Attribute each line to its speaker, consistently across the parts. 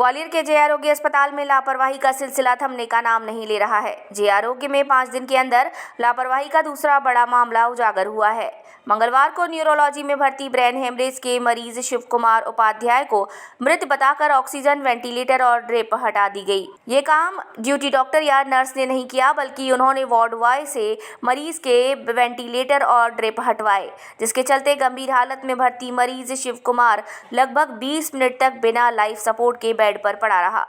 Speaker 1: ग्वालियर के जय आरोग्य अस्पताल में लापरवाही का सिलसिला थमने का नाम नहीं ले रहा है। जय आरोग्य में 5 दिन के अंदर लापरवाही का दूसरा बड़ा मामला उजागर हुआ है। मंगलवार को न्यूरोलॉजी में भर्ती ब्रेन हेमरेज के मरीज शिव कुमार उपाध्याय को मृत बताकर ऑक्सीजन, वेंटिलेटर और ड्रिप हटा दी गई। ये काम ड्यूटी डॉक्टर या नर्स ने नहीं किया, बल्कि उन्होंने वार्ड बॉय से मरीज के वेंटिलेटर और ड्रिप हटवाए, जिसके चलते गंभीर हालत में भर्ती मरीज शिव कुमार लगभग 20 मिनट तक बिना लाइफ सपोर्ट के बेड पर पड़ा रहा।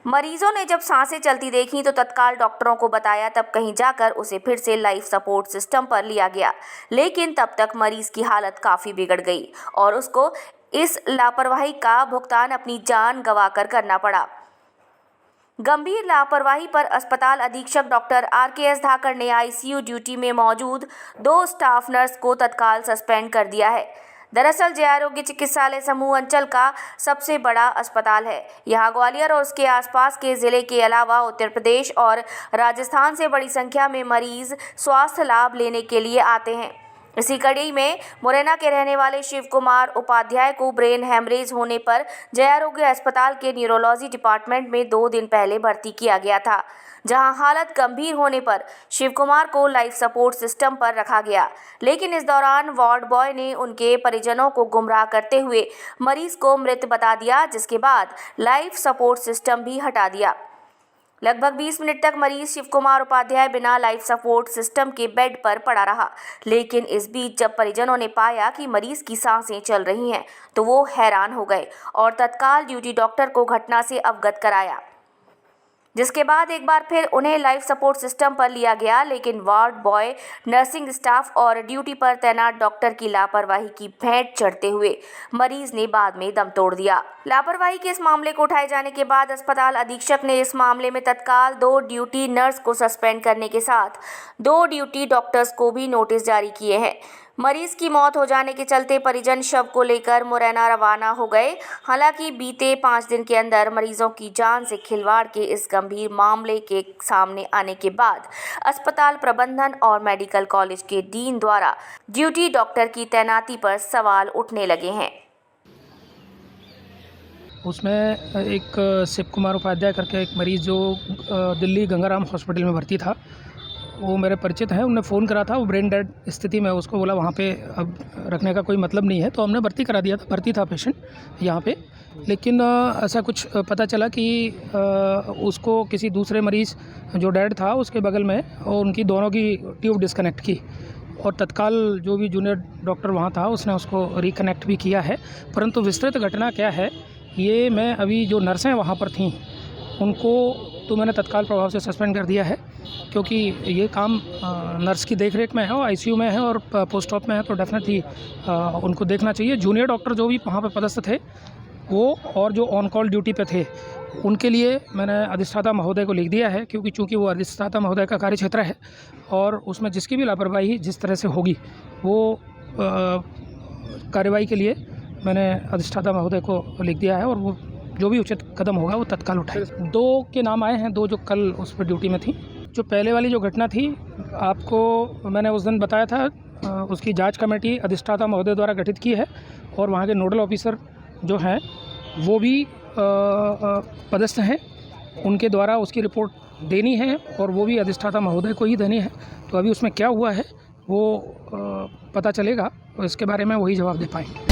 Speaker 1: मरीजों ने जब सांसें चलती देखी तो तत्काल डॉक्टरों को बताया, तब कहीं जाकर उसे फिर से लाइफ सपोर्ट सिस्टम पर लिया गया, लेकिन तब तक मरीज की हालत काफ़ी बिगड़ गई और उसको इस लापरवाही का भुगतान अपनी जान गंवाकर करना पड़ा। गंभीर लापरवाही पर अस्पताल अधीक्षक डॉक्टर RKS धाकड़ ने ICU ड्यूटी में मौजूद 2 स्टाफ नर्स को तत्काल सस्पेंड कर दिया है। दरअसल जय आरोग्य चिकित्सालय समूह अंचल का सबसे बड़ा अस्पताल है। यहाँ ग्वालियर और उसके आसपास के जिले के अलावा उत्तर प्रदेश और राजस्थान से बड़ी संख्या में मरीज स्वास्थ्य लाभ लेने के लिए आते हैं। इसी कड़ी में मुरैना के रहने वाले शिव कुमार उपाध्याय को ब्रेन हेमरेज होने पर जय आरोग्य अस्पताल के न्यूरोलॉजी डिपार्टमेंट में 2 दिन पहले भर्ती किया गया था, जहां हालत गंभीर होने पर शिव कुमार को लाइफ सपोर्ट सिस्टम पर रखा गया। लेकिन इस दौरान वार्ड बॉय ने उनके परिजनों को गुमराह करते हुए मरीज को मृत बता दिया, जिसके बाद लाइफ सपोर्ट सिस्टम भी हटा दिया। लगभग 20 मिनट तक मरीज शिव कुमार उपाध्याय बिना लाइफ सपोर्ट सिस्टम के बेड पर पड़ा रहा, लेकिन इस बीच जब परिजनों ने पाया कि मरीज की सांसें चल रही हैं, तो वो हैरान हो गए और तत्काल ड्यूटी डॉक्टर को घटना से अवगत कराया, जिसके बाद एक बार फिर उन्हें लाइफ सपोर्ट सिस्टम पर लिया गया। लेकिन वार्ड बॉय, नर्सिंग स्टाफ और ड्यूटी पर तैनात डॉक्टर की लापरवाही की भेंट चढ़ते हुए मरीज ने बाद में दम तोड़ दिया। लापरवाही के इस मामले को उठाए जाने के बाद अस्पताल अधीक्षक ने इस मामले में तत्काल 2 ड्यूटी नर्स को सस्पेंड करने के साथ 2 ड्यूटी डॉक्टर्स को भी नोटिस जारी किए हैं। मरीज की मौत हो जाने के चलते परिजन शव को लेकर मुरैना रवाना हो गए। हालांकि बीते 5 दिन के अंदर मरीजों की जान से खिलवाड़ के इस गंभीर मामले के सामने आने के बाद अस्पताल प्रबंधन और मेडिकल कॉलेज के डीन द्वारा ड्यूटी डॉक्टर की तैनाती पर सवाल उठने लगे हैं।
Speaker 2: उसमें एक शिव कुमार उपाध्याय करके एक मरीज़ जो दिल्ली गंगाराम हॉस्पिटल में भर्ती था, वो मेरे परिचित हैं। उन्होंने फ़ोन करा था, वो ब्रेन डेड स्थिति में, उसको बोला वहाँ पे अब रखने का कोई मतलब नहीं है, तो हमने भर्ती करा दिया था। भर्ती था पेशेंट यहाँ पे, लेकिन ऐसा कुछ पता चला कि उसको किसी दूसरे मरीज़ जो डेड था उसके बगल में, और उनकी दोनों की ट्यूब डिस्कनेक्ट की, और तत्काल जो भी जूनियर डॉक्टर वहाँ था उसने उसको रिकनेक्ट भी किया है। परंतु विस्तृत घटना क्या है, ये मैं अभी जो नर्सें वहाँ पर थीं उनको तो मैंने तत्काल प्रभाव से सस्पेंड कर दिया है, क्योंकि ये काम नर्स की देखरेख में है और ICU में है और पोस्ट ऑप में है, तो डेफिनेटली उनको देखना चाहिए। जूनियर डॉक्टर जो भी वहाँ पर पदस्थ थे वो, और जो ऑन कॉल ड्यूटी पे थे, उनके लिए मैंने अधिष्ठाता महोदय को लिख दिया है, क्योंकि चूँकि वो अधिष्ठाता महोदय का कार्यक्षेत्र है और उसमें जिसकी भी लापरवाही जिस तरह से होगी वो कार्रवाई के लिए मैंने अधिष्ठाता महोदय को लिख दिया है, और वो जो भी उचित कदम होगा वो तत्काल उठाए। 2 के नाम आए हैं, 2 जो कल उस पर ड्यूटी में थी। जो पहले वाली जो घटना थी, आपको मैंने उस दिन बताया था, उसकी जांच कमेटी अधिष्ठाता महोदय द्वारा गठित की है, और वहाँ के नोडल ऑफिसर जो हैं वो भी पदस्थ हैं, उनके द्वारा उसकी रिपोर्ट देनी है, और वो भी अधिष्ठाता महोदय को ही देनी है। तो अभी उसमें क्या हुआ है वो पता चलेगा, और इसके बारे में वही जवाब दे पाएंगे।